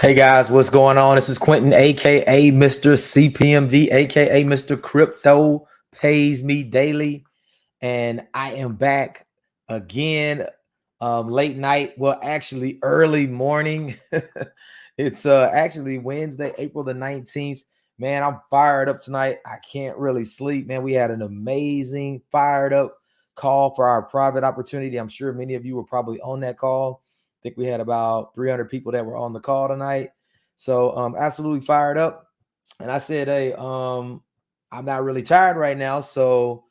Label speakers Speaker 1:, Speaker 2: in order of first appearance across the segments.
Speaker 1: Hey guys, what's going on? This is Quentin, aka Mr. CPMD, aka Mr. Crypto Pays Me Daily, and I am back again. Late night, well, actually early morning. It's actually Wednesday, April the 19th. Man, I'm fired up tonight. I can't really sleep. Man, we had an amazing fired up call for our private opportunity. I'm sure many of you were probably on that call. I think we had about 300 people that were on the call tonight. So absolutely fired up. And I said, hey, I'm not really tired right now. So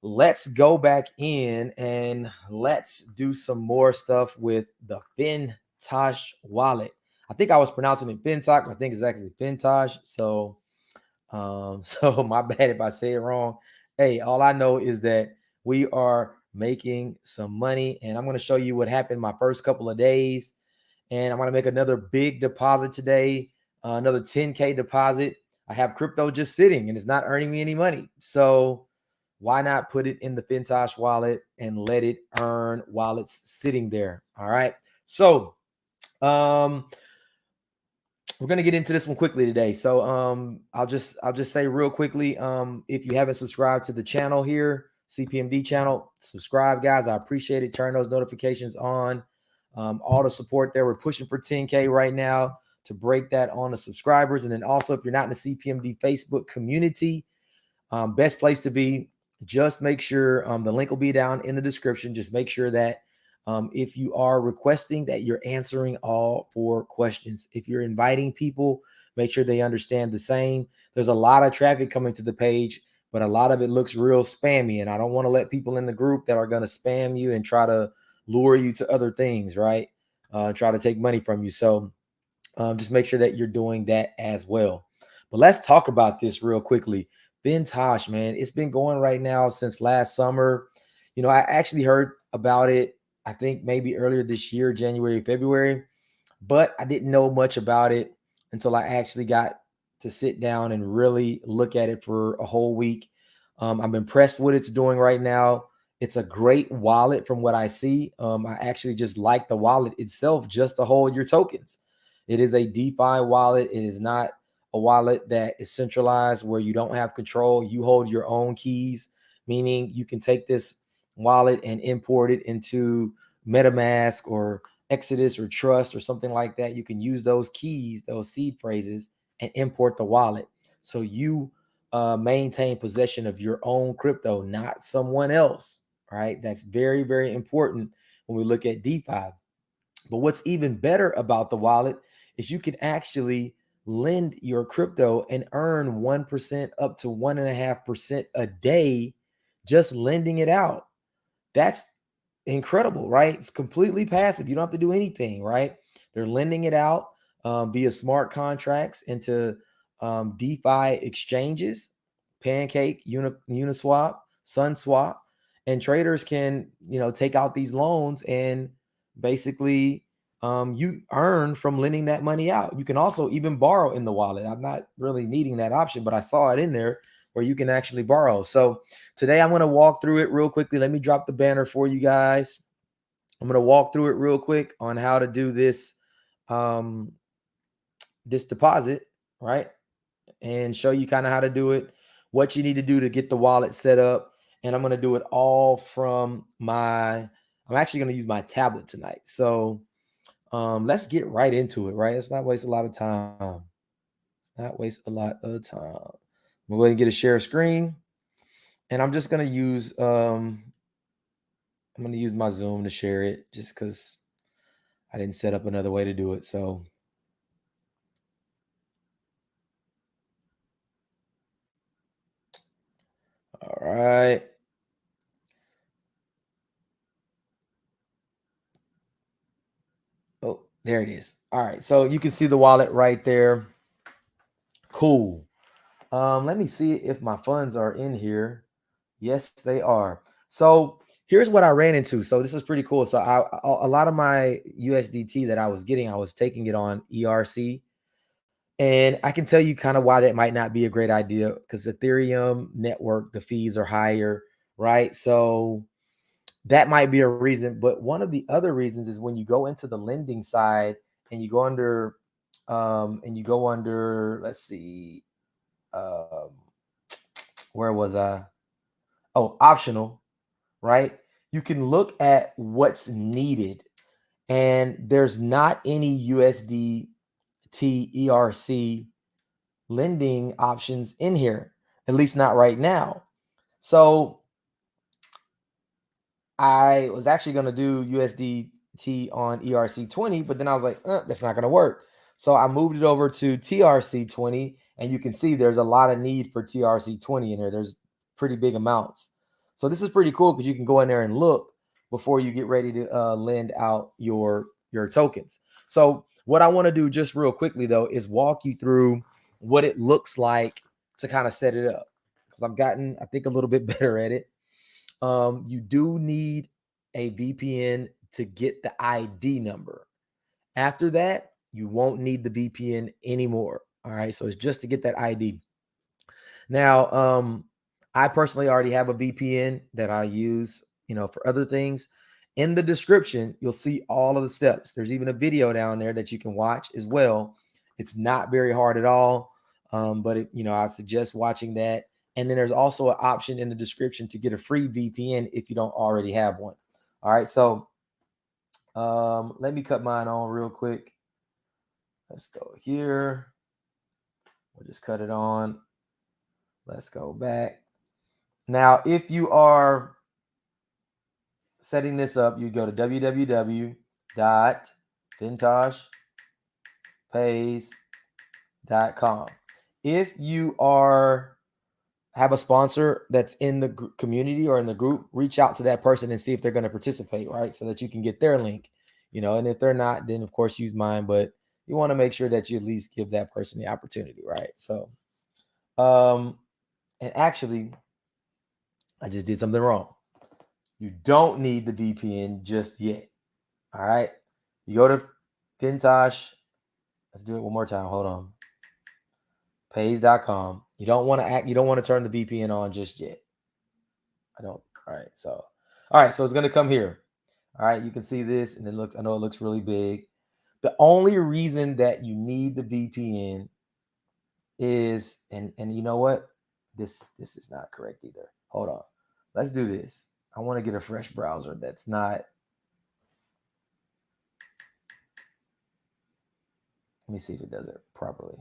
Speaker 1: let's go back in and let's do some more stuff with the Fintoch wallet. I think I was pronouncing it Fintoch. I think it's actually Fintoch. So so my bad if I say it wrong. Hey, all I know is that we are making some money, and I'm going to show you what happened my first couple of days. And I'm going to make another big deposit today, another 10K deposit. I have crypto just sitting and it's not earning me any money. So why not put it in the Fintoch wallet and let it earn while it's sitting there? All right. So we're going to get into this one quickly today. So I'll just say real quickly, if you haven't subscribed to the channel here, CPMD channel, subscribe, guys. I appreciate it. Turn those notifications on. All the support there. We're pushing for 10K right now to break that on the subscribers. And then also, if you're not in the CPMD Facebook community, best place to be. Just make sure the link will be down in the description. Just make sure that if you are requesting, that you're answering all 4 questions. If you're inviting people, make sure they understand the same. There's a lot of traffic coming to the page, but a lot of it looks real spammy. And I don't want to let people in the group that are going to spam you and try to lure you to other things, right? Try to take money from you. So just make sure that you're doing that as well. But let's talk about this real quickly. Fintoch, man, it's been going right now since last summer. You know, I actually heard about it, I think maybe earlier this year, January, February, but I didn't know much about it until I actually got to sit down and really look at it for a whole week. I'm impressed with what it's doing right now. It's a great wallet from what I see. I actually just like the wallet itself just to hold your tokens. It is a DeFi wallet. It is not a wallet that is centralized where you don't have control. You hold your own keys, meaning you can take this wallet and import it into MetaMask or Exodus or Trust or something like that. You can use those keys, those seed phrases, and import the wallet. So you maintain possession of your own crypto, not someone else, right? That's very, very important when we look at DeFi. But what's even better about the wallet is you can actually lend your crypto and earn 1% up to 1.5% a day just lending it out. That's incredible, right? It's completely passive. You don't have to do anything, right? They're lending it out via smart contracts into DeFi exchanges, Pancake, Uniswap, SunSwap, and traders can, take out these loans and basically you earn from lending that money out. You can also even borrow in the wallet. I'm not really needing that option, but I saw it in there where you can actually borrow. So today I'm going to walk through it real quickly. Let me drop the banner for you guys. I'm going to walk through it real quick on how to do this this deposit, right? And show you kind of how to do it, what you need to do to get the wallet set up. And I'm going to do it all from I'm actually going to use my tablet tonight. So let's get right into it, right? Let's not waste a lot of time. Not waste a lot of time. I'm going to get a share screen. And I'm just going to use I'm going to use my Zoom to share it just because I didn't set up another way to do it. So all right. Oh, there it is. All right. So you can see the wallet right there. Cool. Let me see if my funds are in here. Yes, they are. So here's what I ran into. So this is pretty cool. So a lot of my USDT that I was getting, I was taking it on ERC. And I can tell you kind of why that might not be a great idea because Ethereum network, the fees are higher, right? So that might be a reason. But one of the other reasons is when you go into the lending side and you go under and you go under, let's see, where was I? Oh, optional, right? You can look at what's needed, and there's not any USDT ERC lending options in here, at least not right now. So I was actually going to do USDT on ERC20, but then I was like, that's not going to work. So I moved it over to TRC20, and you can see there's a lot of need for TRC20 in there. There's pretty big amounts. So this is pretty cool because you can go in there and look before you get ready to lend out your tokens. So what I want to do just real quickly, though, is walk you through what it looks like to kind of set it up, because I've gotten, I think, a little bit better at it. You do need a VPN to get the ID number. After that, you won't need the VPN anymore. All right. So it's just to get that ID. Now, I personally already have a VPN that I use, for other things. In the description, you'll see all of the steps. There's even a video down there that you can watch as well. It's not very hard at all. But I suggest watching that. And then there's also an option in the description to get a free VPN if you don't already have one. All right. So let me cut mine on real quick. Let's go here. We'll just cut it on. Let's go back. Now, if you are setting this up, you go to www.fintochpays.com. If you have a sponsor that's in the community or in the group, reach out to that person and see if they're going to participate, right? So that you can get their link, and if they're not, then of course use mine, but you want to make sure that you at least give that person the opportunity, right? So, and actually, I just did something wrong. You don't need the VPN just yet. All right. You go to Fintoch. Let's do it one more time. Hold on. Pays.com. You don't want to turn the VPN on just yet. All right. So it's going to come here. All right. You can see this, and I know it looks really big. The only reason that you need the VPN is, and you know what? This is not correct either. Hold on. Let's do this. I want to get a fresh browser that's not. Let me see if it does it properly.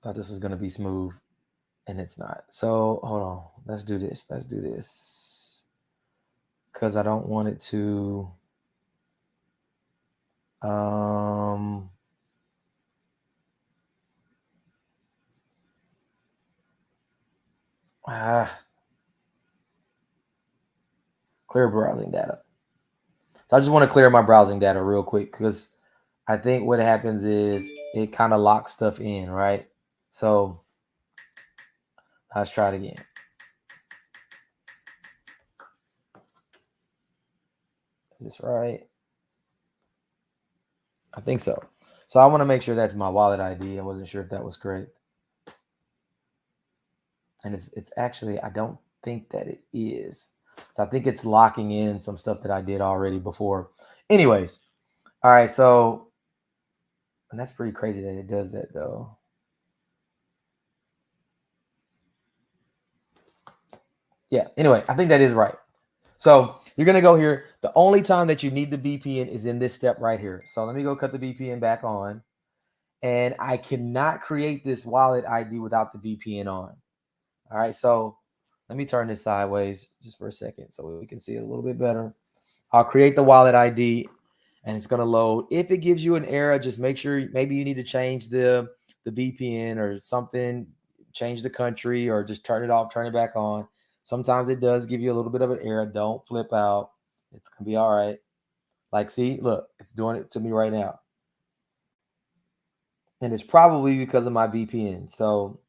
Speaker 1: Thought this was going to be smooth, and it's not. So hold on. Let's do this. Because I don't want it to. Clear browsing data. So I just want to clear my browsing data real quick, because I think what happens is it kind of locks stuff in, right? So let's try it again. Is this right? I think so. So I want to make sure that's my wallet ID. I wasn't sure if that was correct. And it's actually, I don't think that it is. So I think it's locking in some stuff that I did already before. Anyways, all right. So, and that's pretty crazy that it does that though. Yeah. Anyway, I think that is right. So you're going to go here. The only time that you need the VPN is in this step right here. So let me go cut the VPN back on. And I cannot create this wallet ID without the VPN on. All right. So let me turn this sideways just for a second so we can see it a little bit better. I'll create the wallet ID, and it's going to load. If it gives you an error, just make sure maybe you need to change the VPN or something, change the country, or just turn it off, turn it back on. Sometimes it does give you a little bit of an error. Don't flip out. It's going to be all right. Like, see, look, it's doing it to me right now. And it's probably because of my VPN. So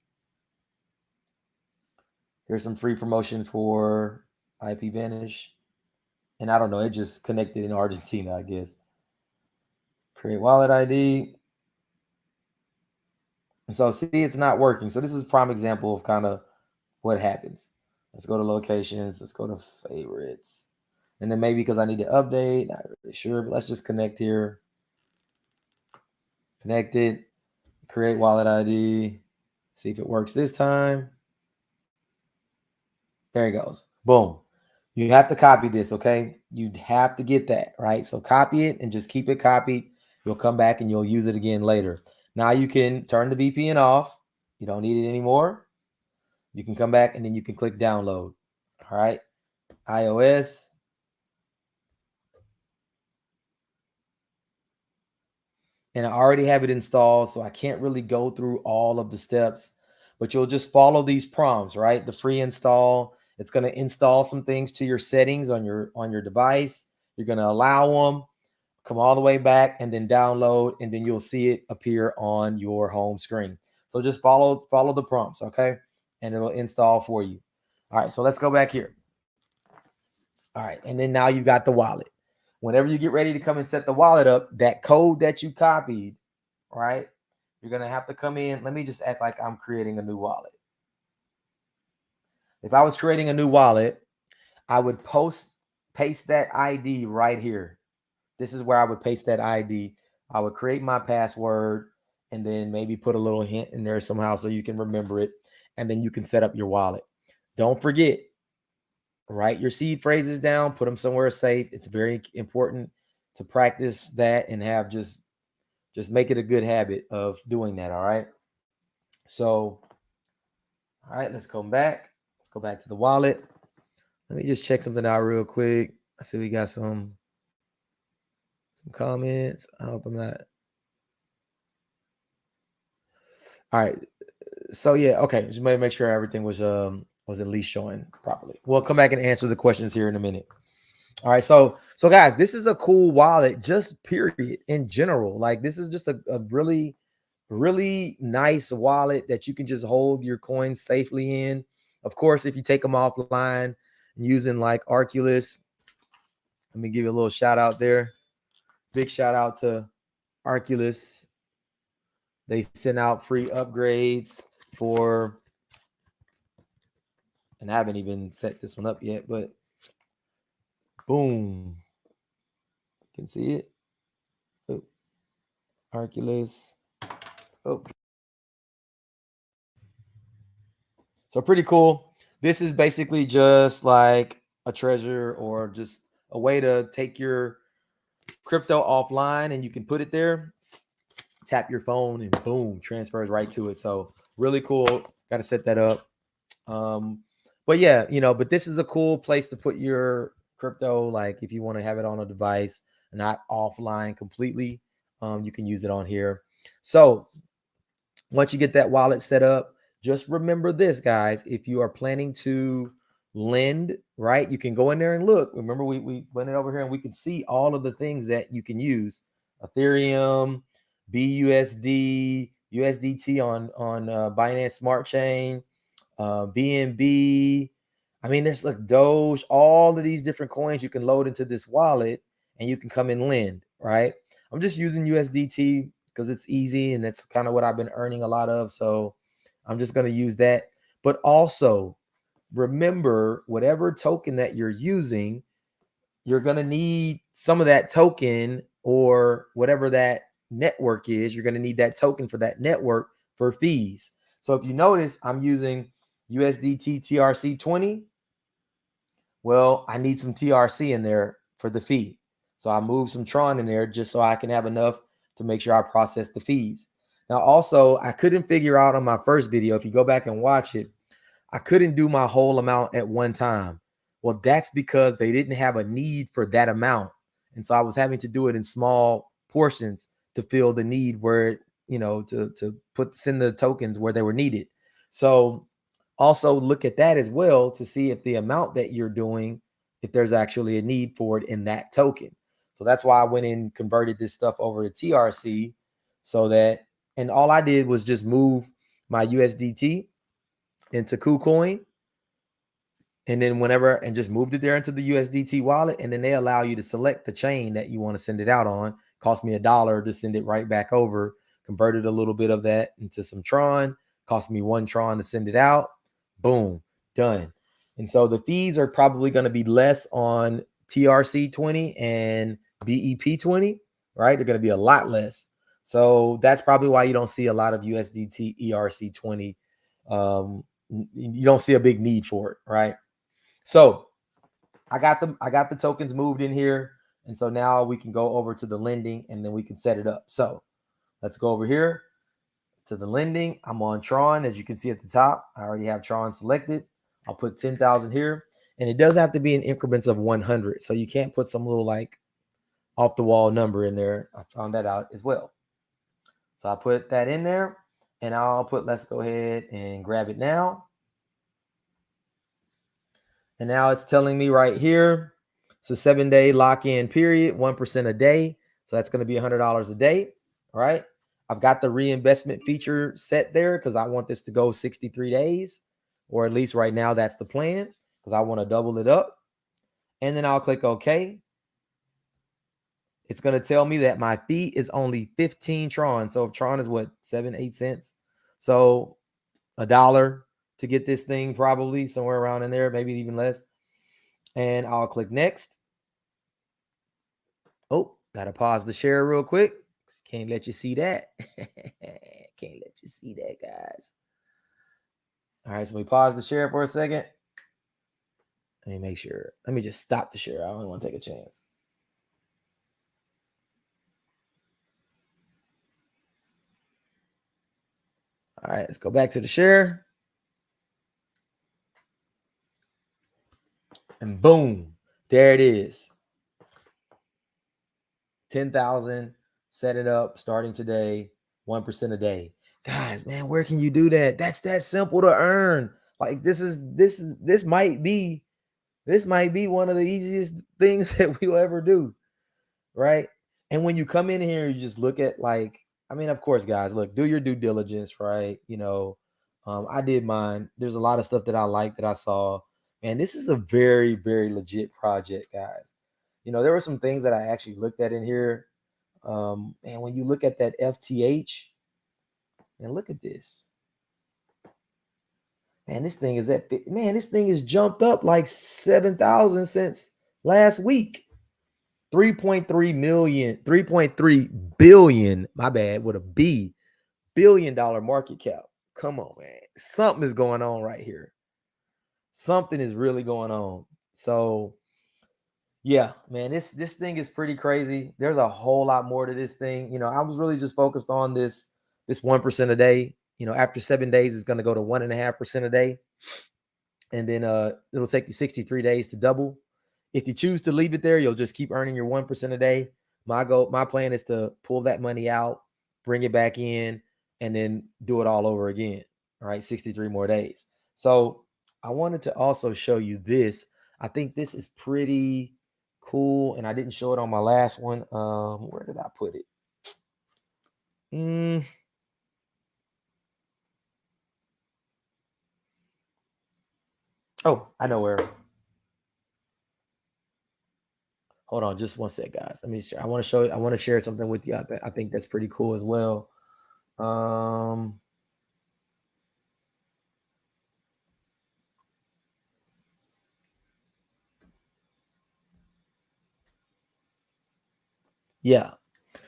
Speaker 1: here's some free promotion for IP Vanish. And I don't know, it just connected in Argentina, I guess. Create wallet ID. And so see, it's not working. So this is a prime example of kind of what happens. Let's go to locations. Let's go to favorites. And then maybe because I need to update, not really sure, but let's just connect here. Connected. Create wallet ID. See if it works this time. There it goes. Boom. You have to copy this, okay? You have to get that, right? So copy it and just keep it copied. You'll come back and you'll use it again later. Now you can turn the VPN off. You don't need it anymore. You can come back and then you can click download. All right. iOS. And I already have it installed, so I can't really go through all of the steps, but you'll just follow these prompts, right? The free install, it's going to install some things to your settings on your device. You're going to allow them, come all the way back, and then download, and then you'll see it appear on your home screen. So just follow the prompts, okay? And it'll install for you. All right, so let's go back here. All right, and then now you've got the wallet. Whenever you get ready to come and set the wallet up, that code that you copied, right? You're going to have to come in. Let me just act like I'm creating a new wallet. If I was creating a new wallet, I would paste that ID right here. This is where I would paste that ID. I would create my password and then maybe put a little hint in there somehow so you can remember it. And then you can set up your wallet. Don't forget, write your seed phrases down, put them somewhere safe. It's very important to practice that and have just make it a good habit of doing that. All right. So, all right, let's go back. Let's go back to the wallet. Let me just check something out real quick. I see we got some comments. I hope I'm not. All right. So yeah, okay. Just make sure everything was at least showing properly. We'll come back and answer the questions here in a minute. All right, so guys, this is a cool wallet, just period in general. Like this is just a really, really nice wallet that you can just hold your coins safely in. Of course, if you take them offline using like Arculus, let me give you a little shout out there. Big shout out to Arculus. They send out free upgrades for, and I haven't even set this one up yet, but boom. You can see it. Oh, Arculus. Oh. So pretty cool. This is basically just like a treasure or just a way to take your crypto offline and you can put it there, tap your phone and boom, transfers right to it. So really cool. Got to set that up. But yeah, but this is a cool place to put your crypto. Like if you want to have it on a device, not offline completely, you can use it on here. So once you get that wallet set up, just remember this, guys. If you are planning to lend, right, you can go in there and look. Remember, we went over here and we can see all of the things that you can use. Ethereum, BUSD, USDT on Binance Smart Chain, BNB. I mean, there's like Doge, all of these different coins you can load into this wallet and you can come and lend, right? I'm just using USDT because it's easy and that's kind of what I've been earning a lot of. So I'm just going to use that. But also remember, whatever token that you're using, you're going to need some of that token or whatever that network is. You're going to need that token for that network for fees. So if you notice, I'm using USDT TRC20. Well, I need some TRC in there for the fee. So I moved some Tron in there just so I can have enough to make sure I process the fees. Now, also, I couldn't figure out on my first video, if you go back and watch it, I couldn't do my whole amount at one time. Well, that's because they didn't have a need for that amount. And so I was having to do it in small portions to fill the need where, to send the tokens where they were needed. So also look at that as well to see if the amount that you're doing, if there's actually a need for it in that token. So that's why I went and converted this stuff over to TRC so that, and all I did was just move my USDT into KuCoin. And then and just moved it there into the USDT wallet. And then they allow you to select the chain that you want to send it out on. Cost me $1 to send it right back over. Converted a little bit of that into some Tron. Cost me 1 Tron to send it out. Boom, done. And so the fees are probably going to be less on TRC20 and BEP20, right? They're going to be a lot less. So that's probably why you don't see a lot of USDT ERC20. You don't see a big need for it, right? So I got the tokens moved in here. And so now we can go over to the lending and then we can set it up. So let's go over here to the lending. I'm on Tron, as you can see at the top. I already have Tron selected. I'll put 10,000 here. And it does have to be in increments of 100. So you can't put some little like off the wall number in there. I found that out as well. So I put that in there and I'll put, let's go ahead and grab it now. And now it's telling me right here, it's a 7-day lock-in period, 1% a day. So that's going to be $100 a day. All right. I've got the reinvestment feature set there because I want this to go 63 days, or at least right now that's the plan because I want to double it up. And then I'll click OK. It's going to tell me that my fee is only 15 Tron. So if Tron is what, 7-8 cents. So $1 to get this thing, probably somewhere around in there, maybe even less. And I'll click next. Oh, gotta pause the share real quick. Can't let you see that. Can't let you see that, guys. All right, so we pause the share for a second. Let me make sure. Let me just stop the share. I don't want to take a chance. All right, let's go back to the share. And boom, there it is. 10,000, set it up starting today, 1% a day. Guys, man, where can you do that? That's that simple to earn. Like this might be one of the easiest things that we'll ever do, right? And when you come in here, you just look at like, I mean, of course, guys, look, do your due diligence, right? You know, I did mine. There's a lot of stuff that I like that I saw. And this is a very, very legit project, guys. You know, there were some things that I actually looked at in here. And when you look at that FTH, and look at this. Man, this thing is this thing has jumped up like 7,000 since last week. 3.3 billion, my bad, with a B, $1 billion market cap. Come on, man. Something is going on right here. Something is really going on. So yeah, man, this thing is pretty crazy. There's a whole lot more to this thing. You know, I was really just focused on this 1% a day. You know, after 7 days, it's going to go to 1.5% a day. And then it'll take you 63 days to double. If you choose to leave it there, you'll just keep earning your 1% a day. My plan is to pull that money out, bring it back in, and then do it all over again. All right, 63 more days. So I wanted to also show you this. I think this is pretty cool, and I didn't show it on my last one. Where did I put it? Oh, I know where. Hold on just one sec, guys. Let me share. I want to share something with you. I think that's pretty cool as well. Yeah.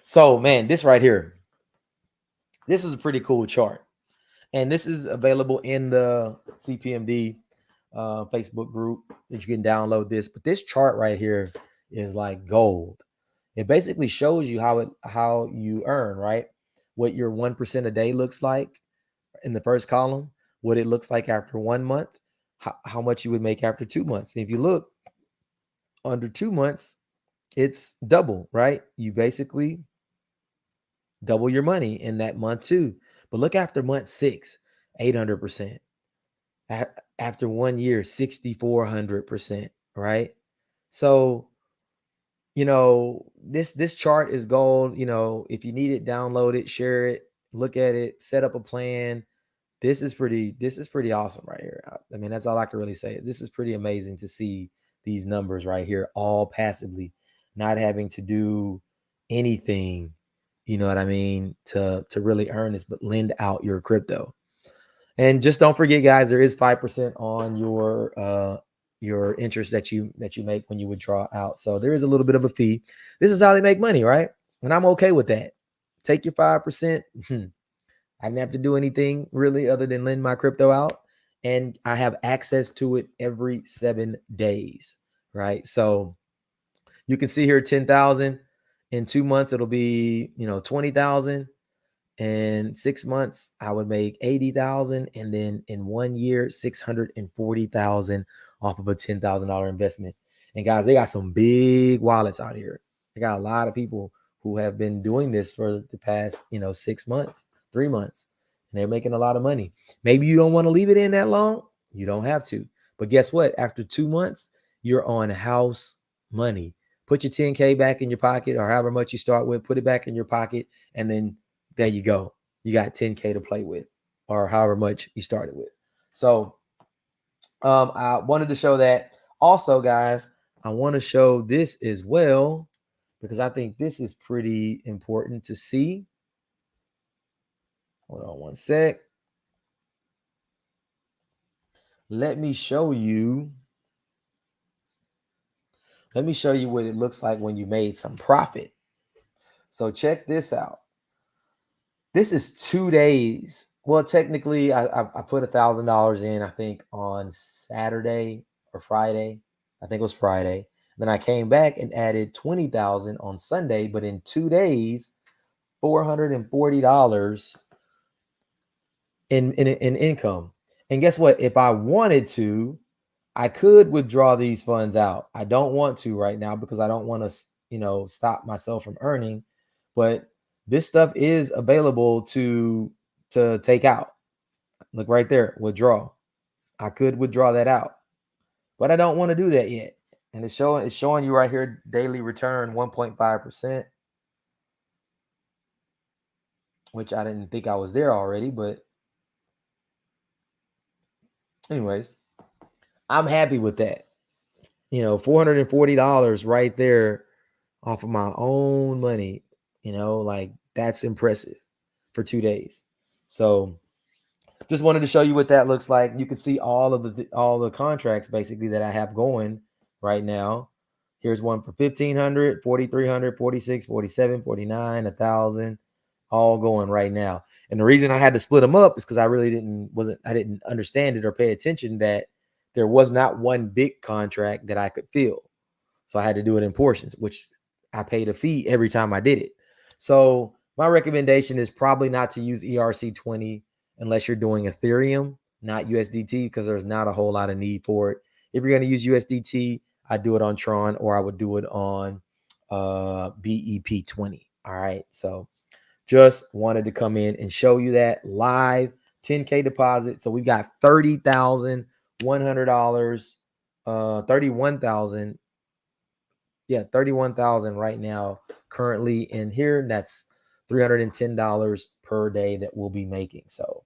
Speaker 1: So, man, this right here, this is a pretty cool chart. And this is available in the CPMD Facebook group that you can download this. But this chart right here is like gold. It basically shows you how you earn, right? What your 1% a day looks like in the first column, what it looks like after 1 month, how much you would make after 2 months. And if you look under 2 months, it's double, right? You basically double your money in that month too. But look after month 6, 800%. After 1 year, 6,400%, right? So, you know, this chart is gold. You know, if you need it, download it, share it, look at it, set up a plan. This is pretty awesome right here. I mean, that's all I can really say. This is pretty amazing to see these numbers right here, all passively, not having to do anything, you know what I mean, to really earn this, but lend out your crypto. And just don't forget, guys, there is 5% on your interest that you make when you withdraw out. So there is a little bit of a fee. This is how they make money, right? And I'm okay with that. take your 5%. I didn't have to do anything really other than lend my crypto out. And I have access to it every 7 days, right? So you can see here 10,000. In 2 months, it'll be, 20,000. In 6 months, I would make 80,000. And then in 1 year, 640,000 off of a $10,000 investment. And guys, they got some big wallets out here. They got a lot of people who have been doing this for the past, 6 months, 3 months, and they're making a lot of money. Maybe you don't want to leave it in that long. You don't have to. But guess what? After 2 months, you're on house money. Put your 10K back in your pocket, or however much you start with, put it back in your pocket, and then there you go. You got 10K to play with, or however much you started with. So I wanted to show that. Also, guys, I want to show this as well, because I think this is pretty important to see. Hold on one sec. Let me show you. Let me show you what it looks like when you made some profit. So check this out. This is 2 days. Well, technically, I put $1,000 in, I think, on Saturday or Friday. I think it was Friday. Then I came back and added 20,000 on Sunday. But in 2 days, $440 in income. And guess what? If I wanted to, I could withdraw these funds out. I don't want to right now because I don't want to, stop myself from earning. But this stuff is available to take out. Look right there, withdraw. I could withdraw that out, but I don't want to do that yet. And it's showing you right here, daily return 1.5%, which I didn't think I was there already, but anyways, I'm happy with that. $440 right there off of my own money, like that's impressive for 2 days. So just wanted to show you what that looks like. You can see all the contracts basically that I have going right now. Here's one for 1,500, 4,300, 46, 47, 49, 1,000, all going right now. And the reason I had to split them up is because I didn't understand it or pay attention that there was not one big contract that I could fill. So I had to do it in portions, which I paid a fee every time I did it. So my recommendation is probably not to use ERC20 unless you're doing Ethereum, not USDT, because there's not a whole lot of need for it. If you're going to use USDT, I'd do it on Tron, or I would do it on BEP20. All right. So just wanted to come in and show you that live 10K deposit. So we got $30,100, 31,000. Yeah, 31,000 right now currently in here. That's $310 per day that we'll be making. So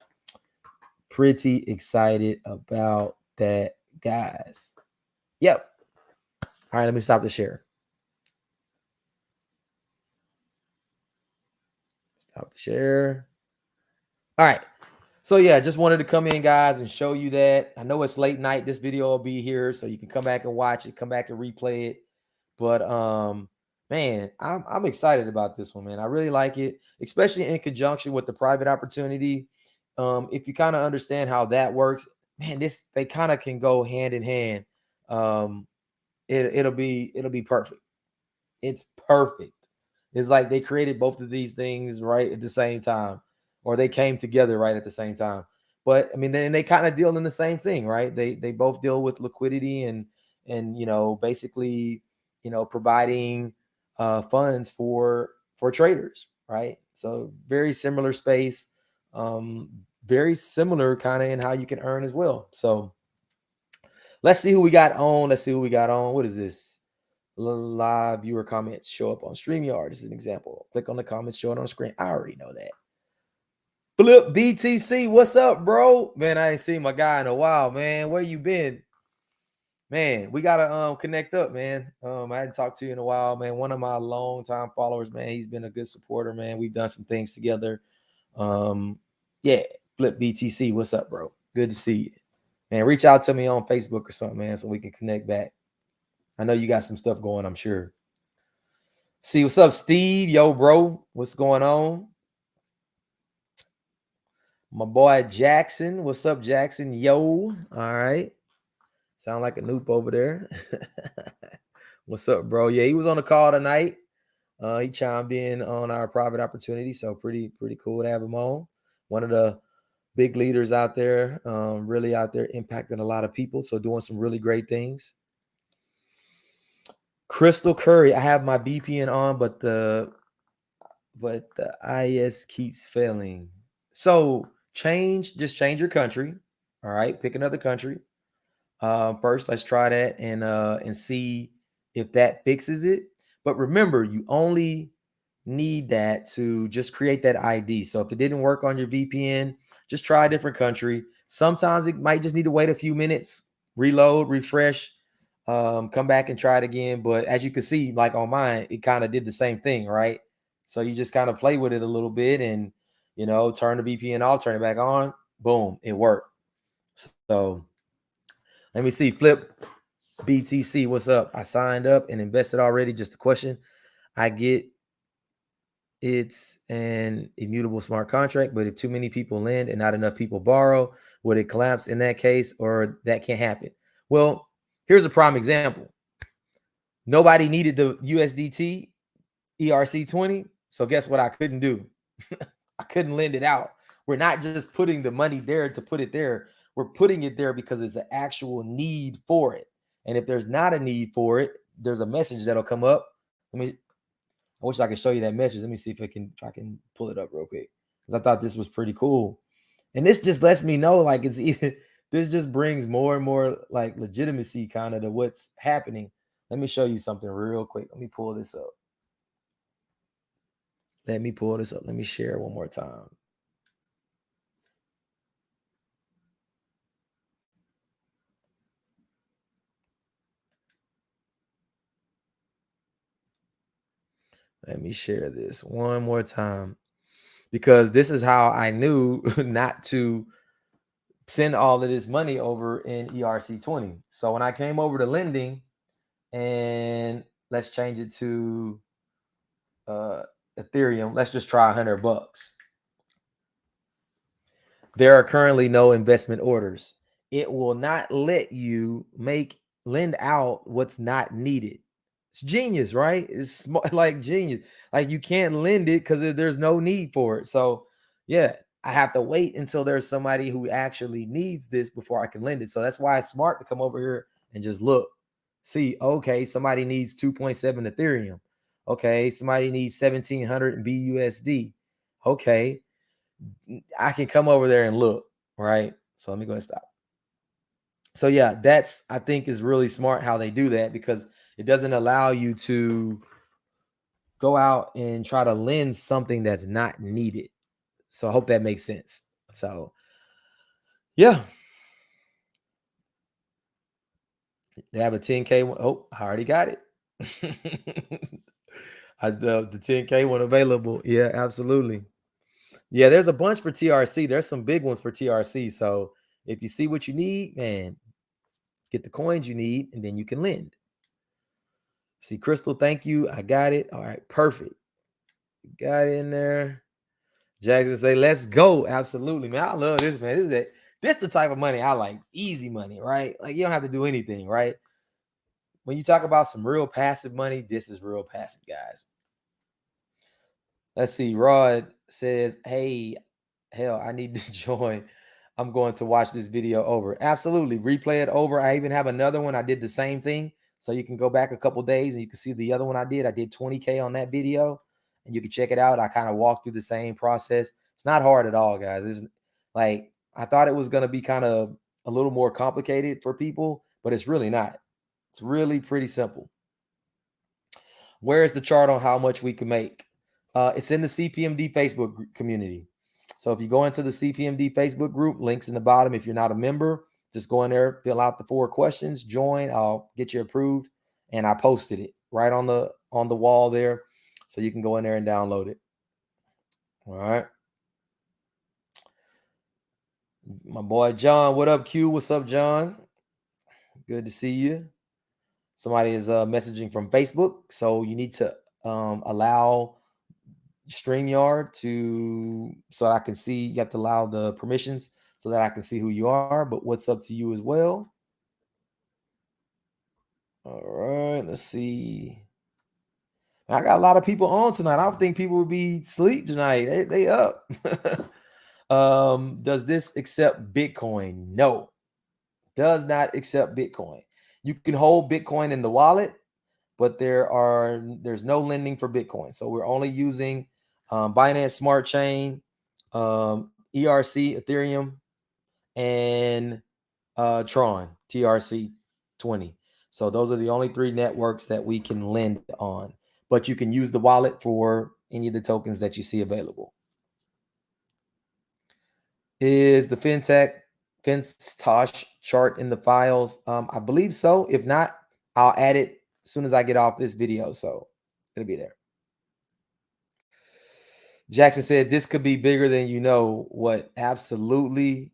Speaker 1: pretty excited about that, guys. Yep. All right, let me stop the share. Stop the share. All right. So yeah, just wanted to come in, guys, and show you that. I know it's late night. This video will be here, so you can come back and watch it, come back and replay it. But man, I'm excited about this one, man. I really like it, especially in conjunction with the private opportunity. If you kind of understand how that works, man, they kind of can go hand in hand. It'll be perfect. It's perfect. It's like they created both of these things right at the same time, or they came together right at the same time. But I mean, then they kind of deal in the same thing, right? They both deal with liquidity and basically providing funds for traders, right? So very similar space, very similar kind of in how you can earn as well. So let's see who we got on. Let's see who we got on. What is this? Live viewer comments show up on StreamYard. This is an example. Click on the comments, show it on the screen. I already know that. Flip BTC, what's up, bro? Man, I ain't seen my guy in a while, man. Where you been? Man, we gotta connect up, man. I hadn't talked to you in a while, man. One of my longtime followers, man. He's been a good supporter, man. We've done some things together. Yeah, Flip BTC, what's up, bro? Good to see you. Man, reach out to me on Facebook or something, man, so we can connect back. I know you got some stuff going, I'm sure. See, what's up, Steve? Yo, bro, what's going on? My boy Jackson. What's up, Jackson? Yo. All right. Sound like a noob over there. What's up, bro? Yeah, he was on the call tonight. He chimed in on our private opportunity. So pretty cool to have him on. One of the big leaders out there, really out there impacting a lot of people. So doing some really great things. Crystal Curry, I have my VPN on, but the IS keeps failing. So just change your country. All right, pick another country. First, let's try that and see if that fixes it. But remember, you only need that to just create that ID. So if it didn't work on your VPN, just try a different country. Sometimes it might just need to wait a few minutes, reload, refresh, come back and try it again. But as you can see, like on mine, it kind of did the same thing, right? So you just kind of play with it a little bit and, turn the VPN off, turn it back on. Boom, it worked. So let me see. Flip BTC, what's up? I signed up and invested already. Just a question. I get it's an immutable smart contract, but if too many people lend and not enough people borrow, would it collapse in that case, or that can't happen? Well, here's a prime example. Nobody needed the USDT ERC20. So guess what I couldn't do? I couldn't lend it out. We're not just putting the money there to put it there. We're putting it there because it's an actual need for it. And if there's not a need for it, there's a message that'll come up. I wish I could show you that message. Let me see if I can pull it up real quick. Because I thought this was pretty cool. And this just lets me know, like, it's even this just brings more and more like legitimacy kind of to what's happening. Let me show you something real quick. Let me pull this up. Let me share one more time. Let me share this one more time, because this is how I knew not to send all of this money over in ERC20. So when I came over to lending, and let's change it to Ethereum, let's just try $100. There are currently no investment orders. It will not let you lend out what's not needed. It's genius, right? It's smart, like genius. Like you can't lend it because there's no need for it. So yeah, I have to wait until there's somebody who actually needs this before I can lend it. So that's why it's smart to come over here and just look. See, okay, somebody needs 2.7 Ethereum. Okay, somebody needs 1700 in BUSD. Okay, I can come over there and look, right? So let me go and stop. So yeah, that's, I think, is really smart how they do that, because it doesn't allow you to go out and try to lend something that's not needed. So I hope that makes sense. So yeah, they have a 10K one. Oh, I already got it. The 10K one available. Yeah, absolutely. Yeah, there's a bunch for TRC. There's some big ones for TRC. So if you see what you need, man, get the coins you need, and then you can lend. See, Crystal, thank you. I got it. All right, perfect. Got it in there. Jackson say, let's go. Absolutely, man. I love this, man. This the type of money I like. Easy money, right? Like you don't have to do anything, right? When you talk about some real passive money, this is real passive, guys. Let's see. Rod says, hey, hell, I need to join. I'm going to watch this video over. Absolutely. Replay it over. I even have another one. I did the same thing. So you can go back a couple days and you can see the other one I did. I did 20K on that video, and you can check it out. I kind of walked through the same process. It's not hard at all, guys. It's like, I thought it was going to be kind of a little more complicated for people, but it's really not. It's really pretty simple. Where's the chart on how much we can make? It's in the CPMD Facebook community. So if you go into the CPMD Facebook group, links in the bottom. If you're not a member, just go in there, fill out the 4 questions, join. I'll get you approved, and I posted it right on the wall there, so you can go in there and download it. All right. My boy John, what up, Q? What's up, John? Good to see you. Somebody is messaging from Facebook, so you need to allow StreamYard so I can see. You have to allow the permissions so that I can see who you are. But what's up to you as well? All right, let's see. I got a lot of people on tonight. I don't think people would be asleep tonight. They up. Does this accept Bitcoin? No, does not accept Bitcoin. You can hold Bitcoin in the wallet, but there's no lending for Bitcoin. So we're only using Binance Smart Chain, ERC, Ethereum, and Tron, TRC 20. So those are the only 3 networks that we can lend on. But you can use the wallet for any of the tokens that you see available. Is the Fintoch chart in the files? I believe so. If not, I'll add it as soon as I get off this video. So it'll be there. Jackson said this could be bigger than you know what. Absolutely.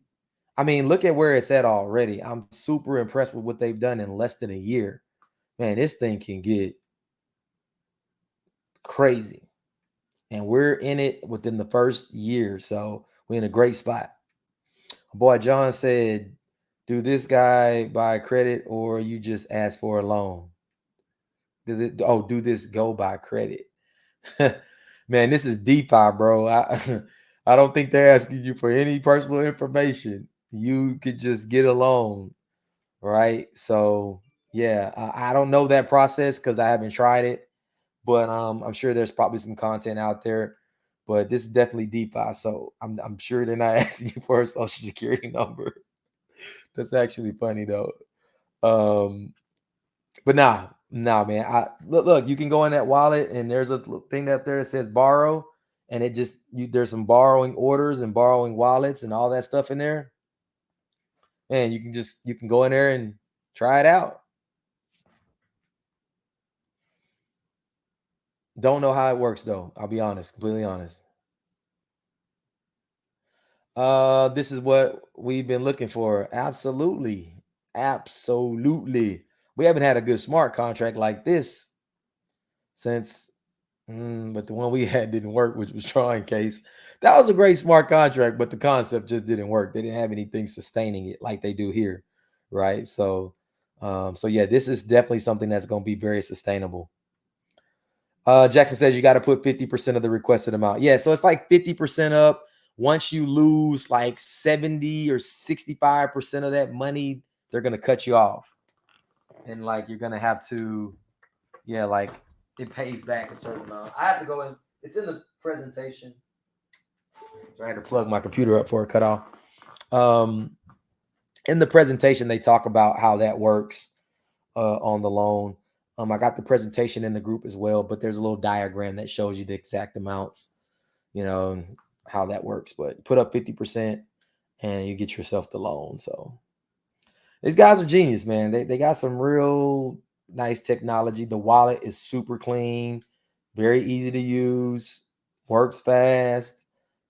Speaker 1: I mean, look at where it's at already. I'm super impressed with what they've done in less than a year. Man, this thing can get crazy. And we're in it within the first year. So we're in a great spot. Boy, John said, do this guy buy credit or you just ask for a loan? Do this go by credit? Man, this is DeFi, bro. I don't think they're asking you for any personal information. You could just get a loan, right? So yeah, I don't know that process because I haven't tried it, but I'm sure there's probably some content out there. But this is definitely DeFi, so I'm sure they're not asking you for a social security number. That's actually funny though. But nah, man. Look, you can go in that wallet and there's a thing up there that says borrow, and it just there's some borrowing orders and borrowing wallets and all that stuff in there. And you can go in there and try it out. Don't know how it works though. I'll be honest, completely honest. This is what we've been looking for. Absolutely. Absolutely. We haven't had a good smart contract like this since but the one we had didn't work, which was Tron case. That was a great smart contract, but the concept just didn't work. They didn't have anything sustaining it like they do here, right? So yeah, this is definitely something that's going to be very sustainable. Jackson says you got to put 50% of the requested amount. Yeah, so it's like 50% up. Once you lose like 70 or 65% of that money, they're going to cut you off. And like you're going to have to, yeah, like it pays back a certain amount. I have to go in. It's in the presentation. So I had to plug my computer up for a cutoff. In the presentation, they talk about how that works on the loan. I got the presentation in the group as well, but there's a little diagram that shows you the exact amounts, how that works. But put up 50% and you get yourself the loan. So these guys are genius, man. They got some real nice technology. The wallet is super clean, very easy to use, works fast.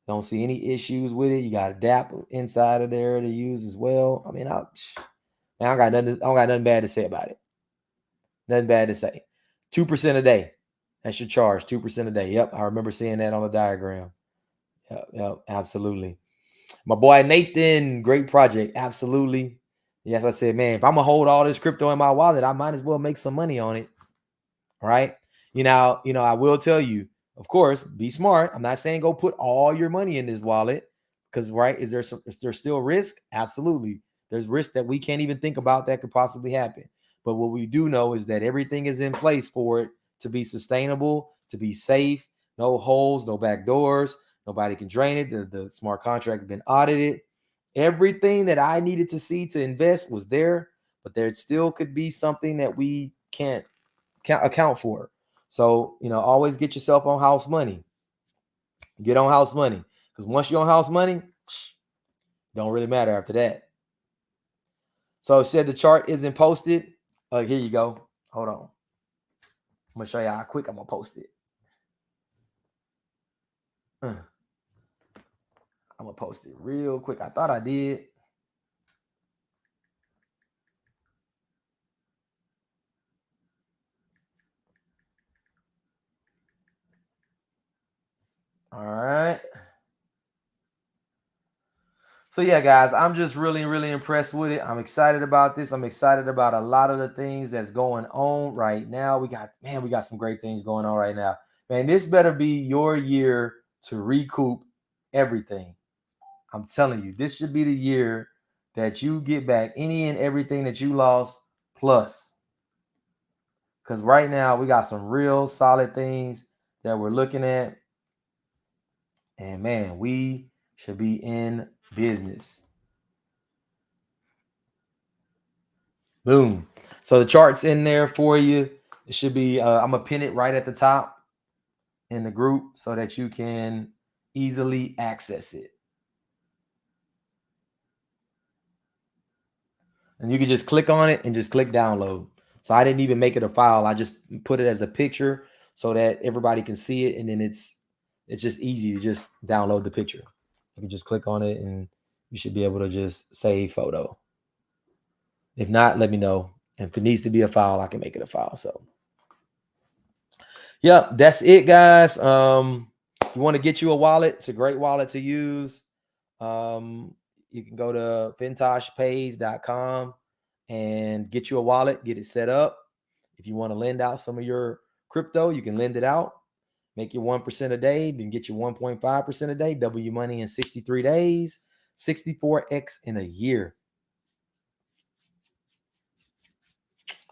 Speaker 1: Don't see any issues with it. You got a DApp inside of there to use as well. I mean, I don't got nothing bad to say about it. Nothing bad to say. 2% a day. That's your charge. 2% a day. Yep, I remember seeing that on the diagram. Yep, absolutely. My boy Nathan, great project. Absolutely. Yes, I said, man, if I'm gonna hold all this crypto in my wallet, I might as well make some money on it. Right? I will tell you, of course, be smart. I'm not saying go put all your money in this wallet because, right, is there still risk? Absolutely. There's risk that we can't even think about that could possibly happen. But what we do know is that everything is in place for it to be sustainable, to be safe, no holes, no back doors, nobody can drain it. The smart contract has been audited. Everything that I needed to see to invest was there, but there still could be something that we can't account for. So, always get yourself on house money. Get on house money. Because once you're on house money, don't really matter after that. So it said the chart isn't posted. Here you go. Hold on. I'm going to show you how quick I'm going to post it. I'm going to post it real quick. I thought I did. All right. So yeah, guys, I'm just really, really impressed with it. I'm excited about this. I'm excited about a lot of the things that's going on right now. We got some great things going on right now. Man, this better be your year to recoup everything. I'm telling you, this should be the year that you get back any and everything that you lost plus. Because right now we got some real solid things that we're looking at. And man, we should be in business. Boom. So the chart's in there for you. It should be, I'm going to pin it right at the top in the group so that you can easily access it. And you can just click on it and just click download. So I didn't even make it a file. I just put it as a picture so that everybody can see it. And then it's just easy to just download the picture. You can just click on it and you should be able to just save photo. If not, let me know. And if it needs to be a file, I can make it a file. So yep, that's it, guys. If you want to get you a wallet, it's a great wallet to use. You can go to fintochpays.com and get you a wallet, get it set up. If you want to lend out some of your crypto, you can lend it out, make your 1% a day, then get your 1.5% a day, double your money in 63 days, 64x in a year.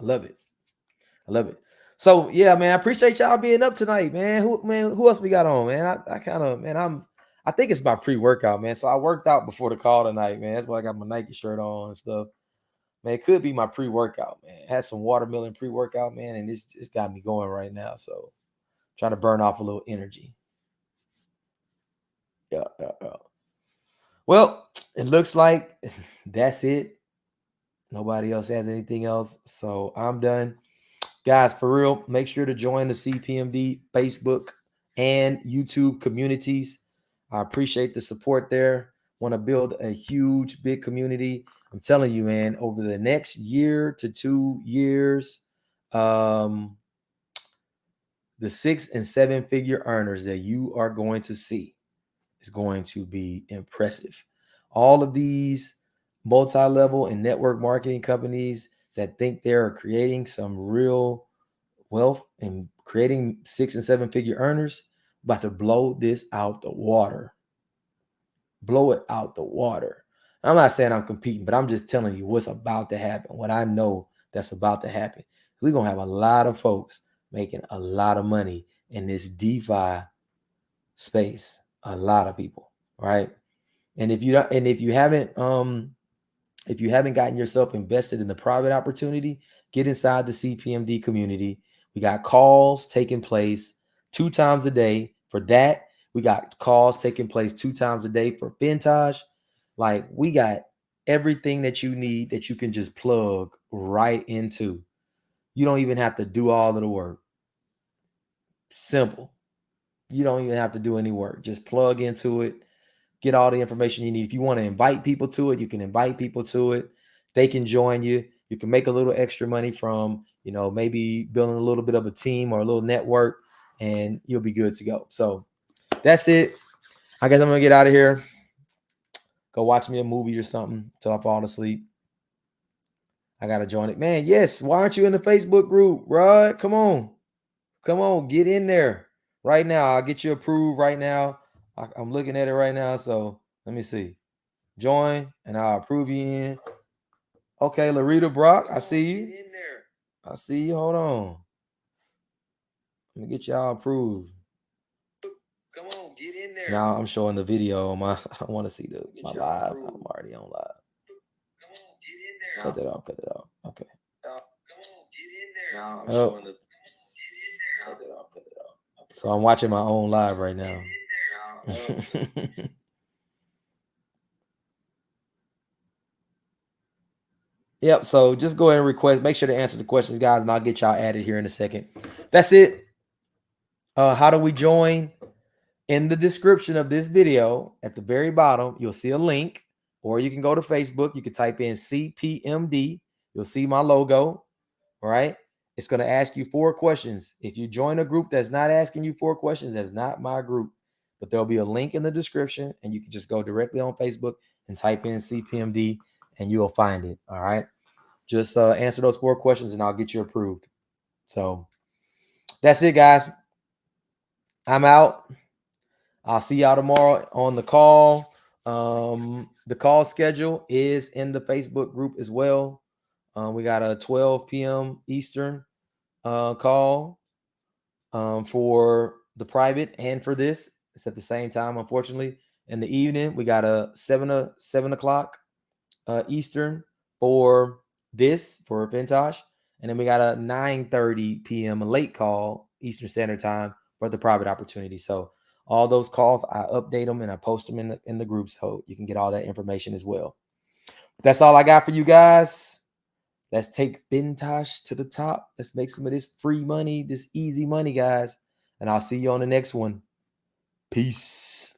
Speaker 1: I love it. I love it. So yeah, man, I appreciate y'all being up tonight, man. Who else we got on, man? I think it's my pre-workout, man. So I worked out before the call tonight, man. That's why I got my Nike shirt on and stuff. Man, it could be my pre-workout, man. Had some watermelon pre-workout, man, and it's got me going right now. So trying to burn off a little energy. Yeah. Well, it looks like that's it. Nobody else has anything else. So I'm done. Guys, for real, make sure to join the CPMD Facebook and YouTube communities. I appreciate the support there. Want to build a huge, big community. I'm telling you, man, over the next year to 2 years, the 6 and 7 figure earners that you are going to see is going to be impressive. All of these multi-level and network marketing companies that think they're creating some real wealth and creating 6 and 7 figure earners about to blow this out the water. Blow it out the water. I'm not saying I'm competing, but I'm just telling you what's about to happen, what I know that's about to happen. We're going to have a lot of folks making a lot of money in this DeFi space. A lot of people, right? And if you haven't gotten yourself invested in the private opportunity, get inside the CPMD community. We got calls taking place 2 times a day for that. We got calls taking place 2 times a day for Fintoch. Like, we got everything that you need that you can just plug right into. You don't even have to do all of the work. Simple. You don't even have to do any work. Just plug into it. Get all the information you need. If you want to invite people to it, you can invite people to it. They can join you. You can make a little extra money from, maybe building a little bit of a team or a little network, and you'll be good to go. So that's it. I guess I'm going to get out of here. Go watch me a movie or something until I fall asleep. I got to join it. Man, yes. Why aren't you in the Facebook group, Rod? Come on. Come on. Get in there right now. I'll get you approved right now. I'm looking at it right now. So let me see. Join, and I'll approve you in. Okay, Larita Brock, I see you. Get in there. I see you. Hold on. Let me get y'all approved. Come on, get in there. Now I'm showing the video on my. I don't want to see my live. Approved. I'm already on live. Come on, get in there. Cut that off. Cut that off. Okay. Come on, get in there. Now I'm showing the. Cut that off. Cut that off. Okay. So I'm watching my own live right now. Yep. So just go ahead and request. Make sure to answer the questions, guys, and I'll get y'all added here in a second. That's it. How do we join? In the description of this video, at the very bottom, you'll see a link, or you can go to Facebook. You can type in CPMD. You'll see my logo. All right. It's going to ask you 4 questions. If you join a group that's not asking you 4 questions, that's not my group. but there'll be a link in the description, and you can just go directly on Facebook and type in CPMD, and you'll find it. All right. Just answer those 4 questions, and I'll get you approved. So that's it, guys. I'm out. I'll see y'all tomorrow on the call. The call schedule is in the Facebook group as well. We got a 12 p.m. Eastern call for the private and for this. It's at the same time, unfortunately. In the evening, we got a 7 o'clock Eastern for this, for Fintoch. And then we got a 9:30 p.m. late call Eastern Standard Time for the private opportunity. So all those calls, I update them and I post them in the group so you can get all that information as well. But that's all I got for you guys. Let's take Fintoch to the top. Let's make some of this free money, this easy money, guys. And I'll see you on the next one. Peace.